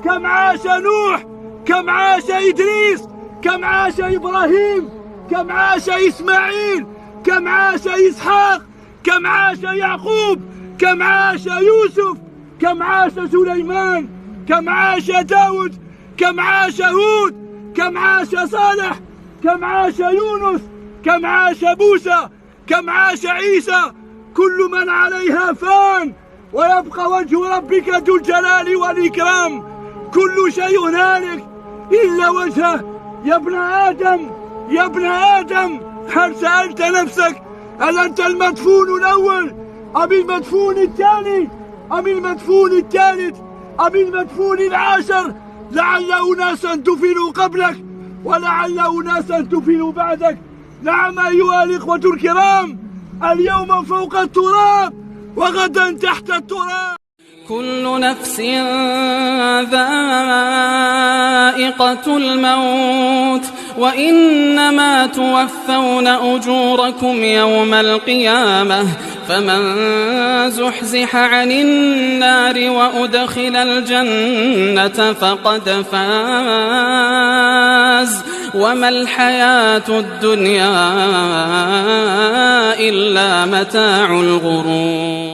كم عاش نوح، كم عاش إدريس، كم عاش إبراهيم، كم عاش إسماعيل، كم عاش إسحاق، كم عاش يعقوب، كم عاش يوسف، كم عاش سليمان، كم عاش داود، كم عاش هود، كم عاش صالح، كم عاش يونس، كم عاش موسى، كم عاش عيسى. كل من عليها فان ويبقى وجه ربك ذو الجلال والإكرام. كل شيء هالك إلا وجهه. يا ابن آدم، يا ابن آدم، هل سألت نفسك هل أنت المدفون الأول أم المدفون الثاني أم المدفون الثالث أم المدفون العاشر؟ لعل أناسا دفنوا قبلك ولعل أناسا دفنوا بعدك. نعم أيها الإخوة الكرام، اليوم فوق التراب وغدا تحت التراب. كل نفس ذائقة الموت وإنما توفون أجوركم يوم القيامة. فمن زحزح عن النار وأدخل الجنة فقد فاز وما الحياة الدنيا إلا متاع الغرور.